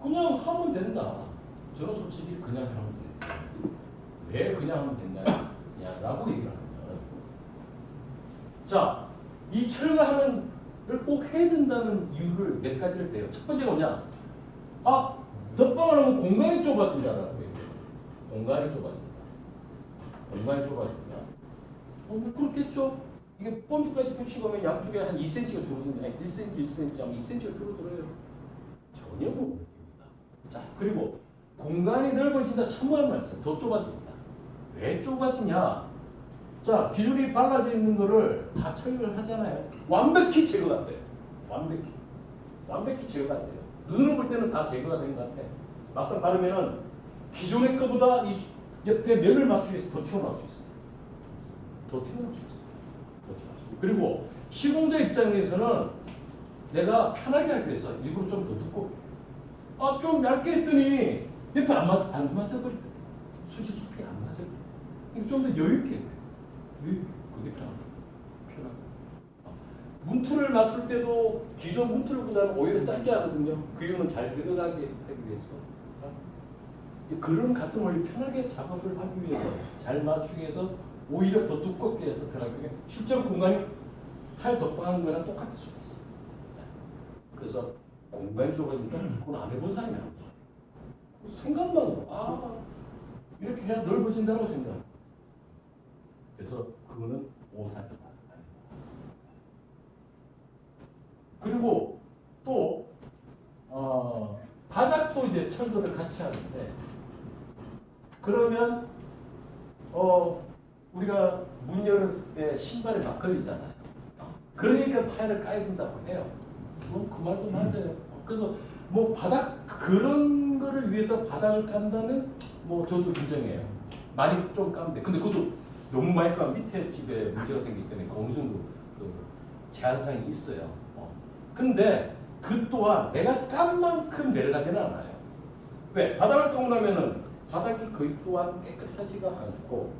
그냥 하면 된다. 저는 솔직히 그냥 하면 된다. 왜 그냥 하면 된다냐라고 얘기를 하면 자, 이 철거하는 걸 꼭 해야 된다는 이유를 몇 가지를 빼요. 첫 번째가 뭐냐? 아, 덧방을 하면 공간이 좁아진다라고 얘기해요. 공간이 좁아진다. 공간이 좁아진다. 뭐 그렇겠죠? 이게 본드까지 붙이고 하면 양쪽에 한 2cm가 줄어든다. 1cm, 1cm 하면 2cm가 줄어들어요. 전혀 못 느낍니다. 자, 그리고 공간이 넓어진다. 천만 말씀. 더 좁아진다. 왜 좁아지냐? 자, 기존에 발라져 있는 거를 다 처리를 하잖아요. 완벽히 제거가 안 돼요. 완벽히 제거가 안 돼요. 눈으로 볼 때는 다 제거가 된 것 같아. 막상 바르면은 기존의 거보다 이 옆에 면을 맞추기 위해서 더 튀어나올 수 있어요. 더 튀어나올 수 있어요. 그리고 시공자 입장에서는 내가 편하게 하기 위해서 일부러 좀 더 두껍게. 아, 좀 얇게 했더니 옆에 안 맞아버리거든. 수지 수평이 안 맞아버려. 좀 더 여유있게 해요. 그게 편하다. 문틀을 맞출 때도 기존 문틀보다는 오히려 짧게 하거든요. 그 이유는 잘 들어가게 하기 위해서. 그런 같은 원리 편하게 작업을 하기 위해서 잘 맞추기 위해서 오히려 더 두껍게 해서 들어가기 위해 실제로 공간이 타일 덧방하는 거랑 똑같을 수가 있어요. 그래서 공간이 좁아진다? 그건 안 해본 사람이 안 하죠. 생각만으로 이렇게 해야 넓어진다고 생각. 그래서 그거는 오산이다. 그리고 또 바닥도 이제 철거를 같이 하는데 그러면 우리가 문 열었을 때 신발이 막 걸리잖아요. 그러니까 타일을 까야 된다고 해요. 그 말도 맞아요. 그래서 뭐 바닥 그런 거를 위해서 바닥을 깐다면 뭐 저도 인정해요. 많이 좀 까면 돼. 근데 그것도 너무 많이 까면 밑에 집에 문제가 생기기 때문에 어느 정도 그 제한사항이 있어요. 근데 그 또한 내가 깐 만큼 내려가지는 않아요. 왜? 바닥을 까고 나면은 바닥이 거의 또한 깨끗하지가 않고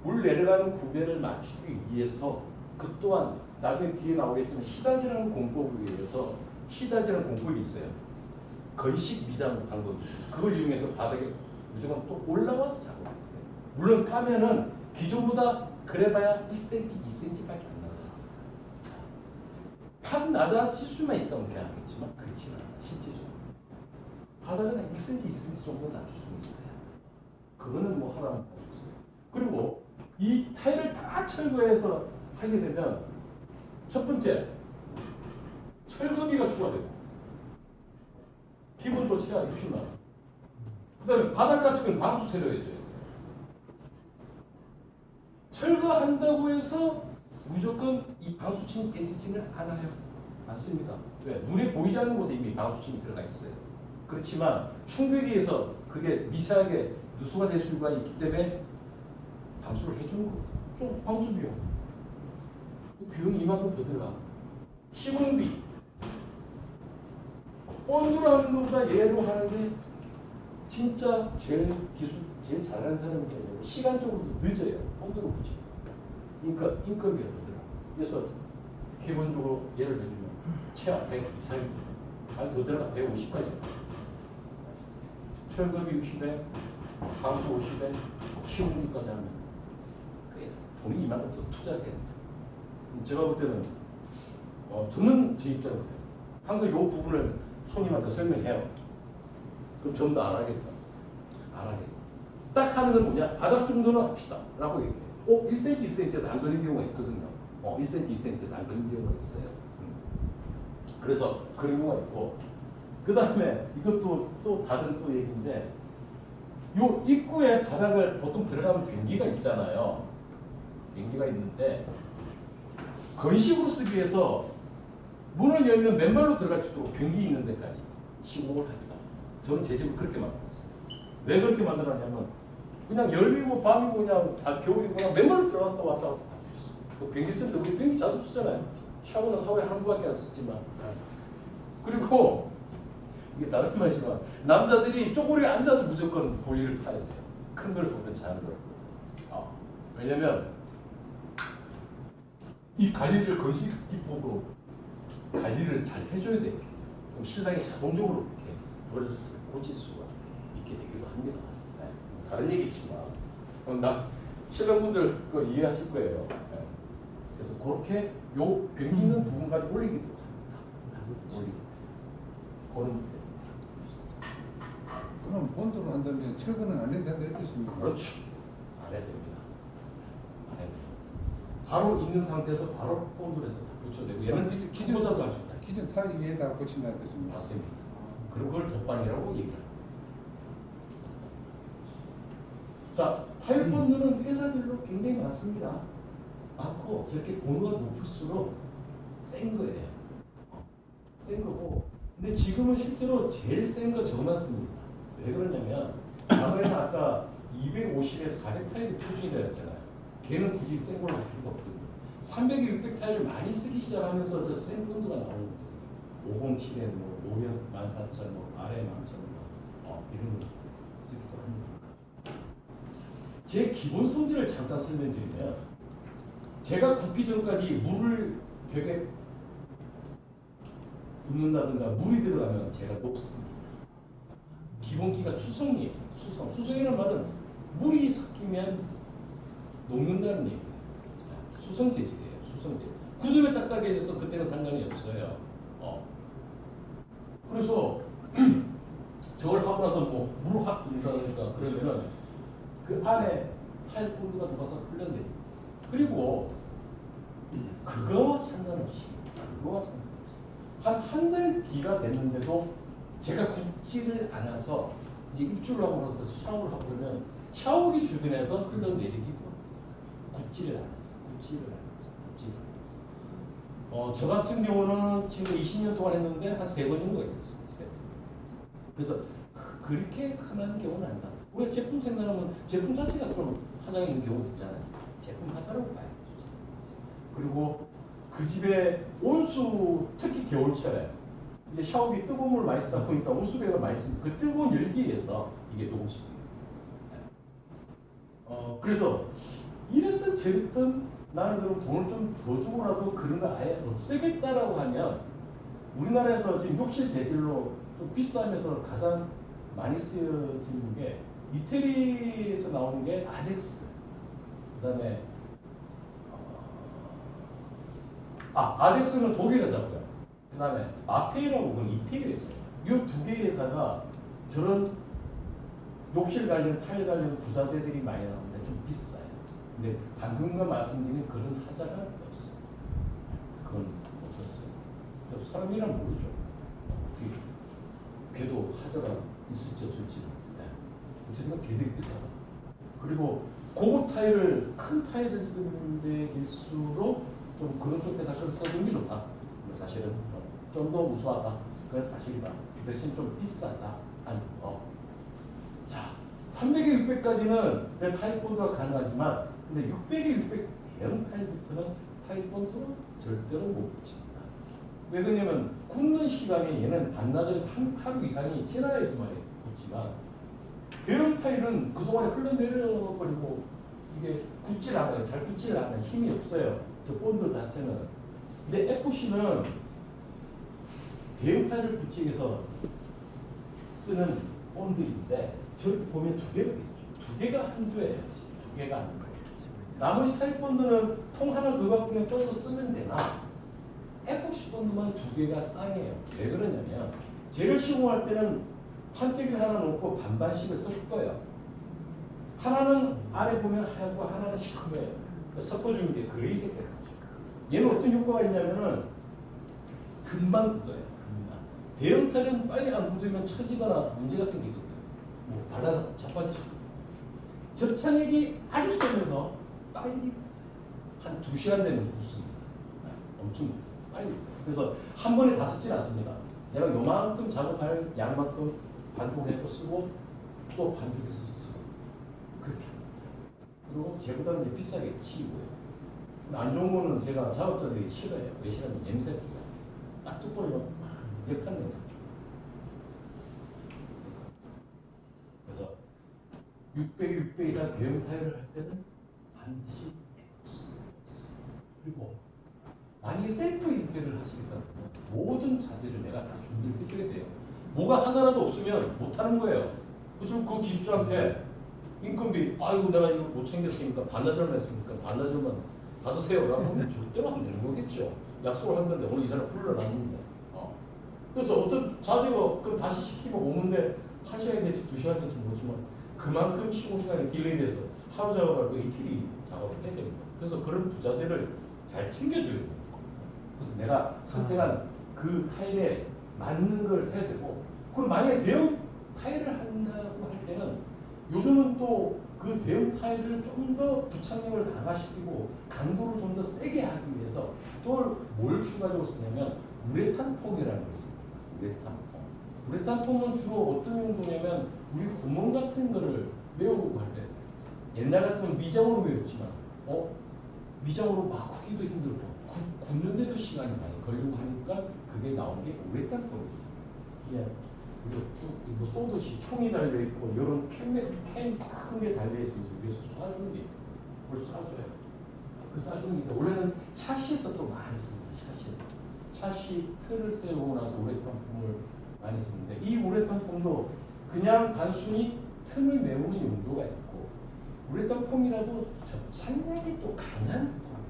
물 내려가는 구배를 맞추기 위해서 그 또한 나중에 뒤에 나오겠지만 시다지라는 공법을 위해서 시다지라는 공법이 있어요. 건식 미장 방법이 그걸 이용해서 바닥에 무조건 또 올라와서 작업해요. 물론 까면은 기존보다 그래봐야 1cm, 2cm밖에 안 나잖아. 팍 낮아질 수만 있다면 괜찮겠지만 그렇지는 않아. 실제적으로 바닥은 1cm, 2cm 정도 낮출 수 있어요. 그거는 뭐 하라면 할 수 있어요. 그리고 이 타일을 다 철거해서 하게 되면 첫 번째 철거비가 추가되고 기본적으로 체가 60만 원. 그 다음에 바닥 같은 경우는 방수세를 해줘야 돼요. 철거한다고 해서 무조건 이 방수층, 펜스층을 안 해요. 않습니다. 왜? 눈에 보이지 않는 곳에 이미 방수층이 들어가 있어요. 그렇지만 충격에서 그게 미세하게 누수가 될 수가 있기 때문에 방수를 해주는 거예요. 좀 방수 비용. 비용이 이만큼 더 들어가. 시공비. 본드로 하는 것보다 얘로 하는 게 진짜 제일 기술, 제일 잘하는 사람이 되는 시간적으로도 늦어요. 본드로 붙이고. 인건비가 더 들어가. 그래서 기본적으로 예를 들면 최하 100 이상이 더 들어가. 150까지. 철거비 60에, 방수 50에, 시공비까지 하면 꽤 돈이 이만큼 더 투자하겠는데. 제가 볼 때는 저는 제 입장으로 항상 이 부분을 손님한테 설명해요. 그럼 전부 다 안 하겠다. 안 하겠다. 딱 하는 건 뭐냐? 바닥 정도는 합시다. 라고 얘기해요. 1cm, 2cm에서 안 걸린 경우가 있거든요. 1cm, 2cm에서 안 걸린 경우가 있어요. 그래서 그런 경우가 있고, 그 다음에 이것도 또 다른 또 얘기인데, 요 입구에 바닥을 보통 들어가면 변기가 있잖아요. 변기가 있는데, 건식으로 쓰기 위해서 문을 열면 맨발로 들어갈 수 있도록 변기 있는 데까지 시공을 합니다. 저는 제 집을 그렇게 만들었어요. 왜 그렇게 만들었냐면 그냥 여름이고 밤이고 그냥 다 겨울이고 그냥 맨발로 들어갔다 왔다 갔다 할 수 있어요. 그 변기 쓰는데 우리 변기 자주 쓰잖아요. 샤워는 하루에 한 번밖에 안 쓰지만. 그리고 이게 다른 말이지만 남자들이 쪼그려 앉아서 무조건 볼일을 타야 돼요. 큰 걸 보면 작은 걸. 왜냐면 이 관리를 건식 기법으로 관리를 잘 해줘야 돼요. 그럼 신랑이 자동적으로 이렇게 버려졌을 때 고칠 수가 있게 되기도 합니다. 네. 다른 얘기지만 신랑분들 그거 이해하실 거예요. 네. 그래서 그렇게 요 변기 있는 부분까지 올리기도 합니다. 올리기. 그런 그럼 본드로 한다면 철거는 안 해도 된다 뜻입니까? 그렇죠. 안 해도 됩니다. 안 해도 됩니다. 바로 있는 상태에서 바로 본드에서 다 붙여내고 얘는 초보자도 할 수 있다. 기존 타일 위에다 붙인다는 뜻입니다. 맞습니다. 그리고 그걸 덧방이라고 얘기합니다. 자, 타일 본드는 회사들로 굉장히 많습니다. 많고 저렇게 본드가 높을수록 센 거예요. 센 거고. 근데 지금은 실제로 제일 센 거 저만 씁니다. 왜 그러냐면 과거에는 아까 250에 400 타일이 표준이라 했잖아요. 걔는 굳이 센 걸로 할 필요가 없거든요. 300에 600 타일을 많이 쓰기 시작하면서 저 센 본드가 나오는 거예요. 507에 뭐 500, 14,000, 뭐 RM 1000, 이런 거 쓰기도 합니다. 제 기본 성질을 잠깐 설명드리면 제가 굽기 전까지 물을 벽에 붓는다든가 물이 들어가면 제가 녹습니다. 기본기가 수성이에요. 수성. 수성이라는 말은 물이 섞이면 녹는다는 얘기예요. 수성 재질이에요. 수성 재질. 굳으면 딱딱해져서 그때는 상관이 없어요. 그래서 저걸 하고 나서 뭐 물을 확 붓는다든가 그러면은 그 안에 타일 본드가 들어가서 흘러내요. 그리고 그거와 상관없이 한 달 뒤가 됐는데도 제가 굽지를 않아서 이제 입주를 하고 나서 샤워를 하고 그러면 샤워기 주변에서 흘러내리기도 굽지를 않았어. 저 같은 경우는 지금 20년 동안 했는데 한 3번 정도가 있었어요. 3번. 그래서 그렇게 흔한 경우는 아니다. 우리가 제품 생산하면 제품 자체가 좀 하자가 있는 경우도 있잖아요. 제품 하자라고 봐요. 그리고 그 집에 온수, 특히 겨울철에 이제 샤워기 뜨거운 물을 많이 쓰다 보니까 온수배가 많이 씁니다. 그 뜨거운 열기에서 이게 녹을 수도 있어요. 그래서 이랬든 저랬든 나는 그럼 돈을 좀 더 주고라도 그런 거 아예 없애겠다라고 하면 우리나라에서 지금 욕실 재질로 좀 비싸면서 가장 많이 쓰여지는 게 이태리에서 나오는 게 아덱스, 그 다음에 아덱스는 독일에서고요. 그 다음에 마페이라고 그건 이태리에서요. 이 두 개의 회사가 저런 욕실 관련, 타일 관련 부자재들이 많이 나오는데 좀 비싸요. 근데 방금과 말씀드린 그런 하자가 없어요. 그건 없었어요. 사람이란 모르죠. 어떻게 걔도 하자가 있을지 없을지. 어쨌든 걔들이 비싸다. 그리고 고급 타일을, 큰 타일을 쓰는 데일수록 좀 그런 쪽 회사를 써주는 게 좋다. 사실은 좀 더 우수하다. 그건 사실이다. 대신 좀 비싸다. 하는 거. 자, 300에 600까지는 타일 본드가 가능하지만 근데 600에 600 대형 타일부터는 타일 본드로 절대로 못 붙입니다. 왜 그러냐면 굽는 시간이 얘는 반나절에서 하루 이상이 지나야지만 붙지만 대형 타일은 그동안에 흘러내려버리고 이게 굳질 않아요. 잘 굳질 않아요. 힘이 없어요. 저 본드 자체는. 근데 FC는 대형 타일을 붙이기 위해서 쓰는 본드인데 저렇게 보면 두 개가 있죠. 두 개가 한 주예요. 두 개가 한 주. 나머지 타일 본드는 통 하나 그거 그냥 껴서 쓰면 되나? FC 본드만 두 개가 쌍이에요. 왜 그러냐면 재료 시공할 때는 판때기를 하나 놓고 반반씩을 섞을 거예요. 하나는 아래 보면 하얗고 하나는 시커매요. 섞어주면 돼. 그레이 색깔. 얘는 어떤 효과가 있냐면은 금방 굳어요. 금방. 대형 타일은 빨리 안 굳으면 처지거나 문제가 생기거든요. 뭐 발라다 자빠질 수 있고. 접착력이 아주 세면서 빨리 한 2시간 되면 굳습니다. 엄청 빨리. 그래서 한 번에 다 섞진 않습니다. 내가 요만큼 작업할 양만큼 반죽해서 쓰고 또 반죽해서 쓰고 그렇게. 그리고 쟤보다는 이제 비싸게 치고요. 안 좋은 거는 제가 작업자들이 싫어해요. 왜 싫어하면 냄새가 딱 뚝보이면 역한 냄새. 그래서 600 이상 대형 타일을 할 때는 반드시 그리고 만약에 셀프 인테리어를 하시겠다면 모든 자재를 내가 다 준비를 해줘야 돼요. 뭐가 하나라도 없으면 못하는 거예요. 그렇죠? 그 기술자한테 인건비, 아이고 내가 이거 못 챙겼으니까 반나절만 했으니까 반나절만 받으세요 라고 하면 절대로 안 되는 거겠죠. 약속을 한 건데 오늘 이 사람 불러놨는데 그래서 어떤 자재가 그럼 다시 시키면 오는데 1시간이 될지 2시간이 될지 모르지만 그만큼 시공 시간이 딜레이 돼서 하루 작업을 하고 이틀이 작업을 해야 됩니다. 그래서 그런 부자재를 잘 챙겨줘야 됩니다. 그래서 내가 선택한 그 타일에 맞는 걸 해야 되고, 그리고 만약에 대형 타일을 한다고 할 때는 요즘은 또 그 대형 타일을 좀 더 부착력을 강화시키고 강도를 좀 더 세게 하기 위해서 또 뭘 추가적으로 쓰냐면 우레탄 폼이라는 걸 씁니다. 우레탄 폼. 우레탄 폼은 주로 어떤 용도냐면 우리 구멍 같은 거를 메우고 할 때 옛날 같으면 미장으로 메웠지만 미장으로 막 굽기도 힘들고 굽는데도 시간이 많이 걸리고 하니까 그게 나온 게 우레탄 폼이에요. 예. 그리고 쭉 뭐 쏘듯이 총이 달려 있고 이런 캔 큰 게 달려 있으면서 위에서 쏴주는 게 있고 그걸 쏴줘요. 그 쏴주는 게 원래는 샤시에서 또 많이 씁니다. 샤시 틀을 세우고 나서 우레탄 폼을 많이 쓰는데 이 우레탄 폼도 그냥 단순히 틈을 메우는 용도가 있고 우레탄 폼이라도 접착력이 또 강한 폼이 있어요.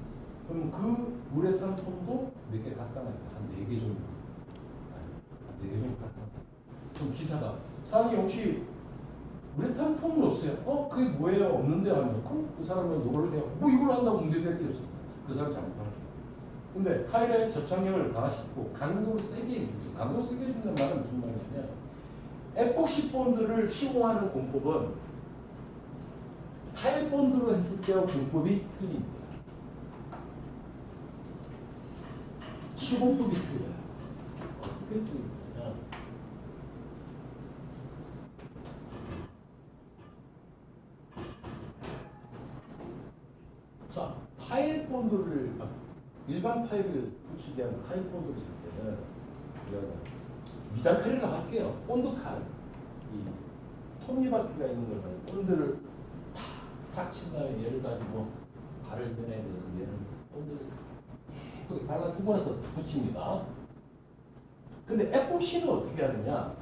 그럼 그 우레탄 폼도 몇 개 갖다 놔요. 한 4개 정도. 한 4개 정도 갖다 놔요. 그럼 기사가 사장님 혹시 우레탄 폼은 없어요? 그게 뭐예요? 없는데 하면 그럼 그 사람은 이걸 해요. 뭐 이걸 한다고 문제될 게 없습니다. 그 사람 잘못하는 거예요. 근데 타일의 접착력을 강화시키고 강도를 세게 해주기 위해서 강도를 세게 해준다는 말은 무슨 말이냐면 에폭시 본드를 시공하는 공법은 타일 본드로 했을 때와 공법이 틀립니다. 시공법이 틀려요. 어떻게 틀리냐? 자, 타일 본드를 일반 타일을 붙이게 하는 타일 본드를 쓸 때는 미장 칼이라고 할게요. 본드 칼. 이 톱니바퀴가 있는 걸 본드를 탁 친 다음에 얘를 가지고 발을 변해야 돼서 얘는 본드를 예쁘게 발라주고 나서 붙입니다. 근데 에폭시는 어떻게 하느냐?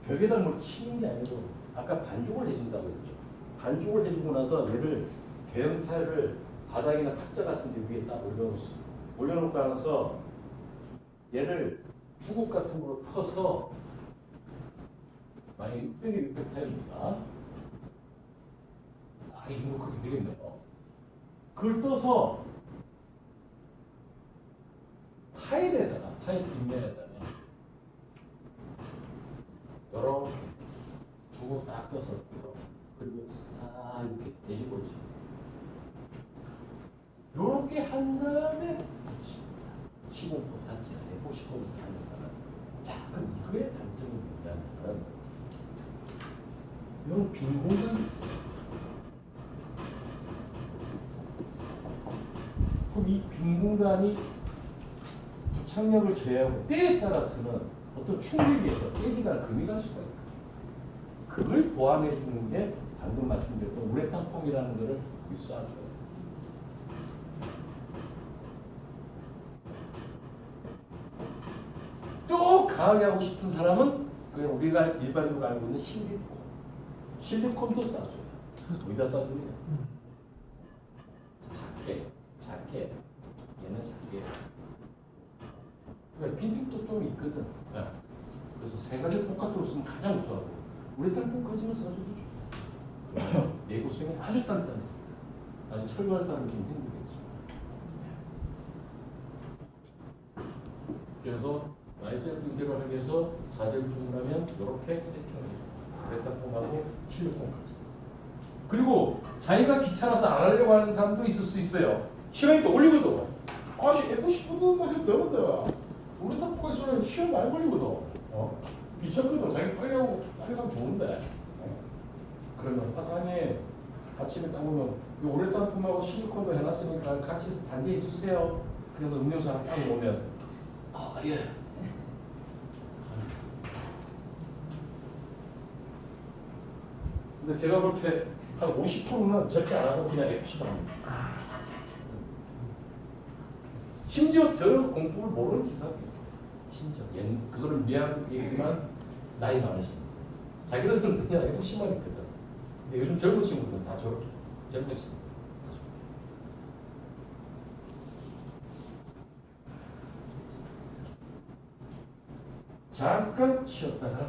벽에다 뭘 치는 게 아니고 아까 반죽을 해준다고 했죠. 반죽을 해주고 나서 얘를 대형 타일을 바닥이나 탁자 같은 데 위에 딱 올려놓고 나서 얘를 주걱 같은 걸로 퍼서 만약에 600에 600 타일입니다. 이 정도 크게 되겠네요. 그걸 떠서 타일에다가 타일 뒷면에다가 이렇게 주걱 딱 떠서 그리고 싹 이렇게 돼지고를 칩니다. 요렇게 한 다음에 시공법 자체가 에폭시법을 하니까 자 그럼 이거의 단점은 뭐냐면 이런 빈 공간이 있어요. 그럼 이 빈 공간이 부착력을 제어하고 때에 따라서는 어떤 충격에서 깨지거나 금이 갈 수가 있어요. 그걸 보완해 주는 게 방금 말씀드렸던 우레탄 폼이라는 것을 쏴줘요. 또 강하게 하고 싶은 사람은 그냥 우리가 일반적으로 알고 있는 실리콘도 쏴줘요. 거기다 쏴주면 작게 얘는 작게 빈틈도 좀 있거든. 그래서 세 가지 폼카트로 쓰면 가장 좋아하고 우레탄 폼까지만 쏴줘도 좋다. 내구성이 아주 단단해. 아주 철거할 사람이 좀 힘들겠죠. 그래서 라이센스 인테리어 하기 위해서 자재를 주문하면 이렇게 세팅을 해줘요. 우레탄 폼하고 실리콘까지. 그리고 자기가 귀찮아서 안 하려고 하는 사람도 있을 수 있어요. 시간이 또 걸리거든. F10분만 해도 되거든. 우레탄 폼까지 쓰면 시간 많이 걸리거든. 귀찮거든. 자기 빨리 하고 빨리 가면 좋은데. 그러면 화상에 아침에 딱 오면 이 오레탄폼하고 실리콘도 해놨으니까 같이 단계해 주세요. 그래서 음료수 하나 딱 오면 아 예. 근데 제가 볼 때 한 50%는 절대 안 하고 그냥 FC만 합니다. 심지어 저 공법을 모르는 기사도 있어. 심지어 그거를 미안 얘기지만 나이 많으신 자기들은 그냥 FC만 있거든. 근데 요즘 젊은 친구들은 다 저렇게 젊은 친구. 잠깐 쉬었다가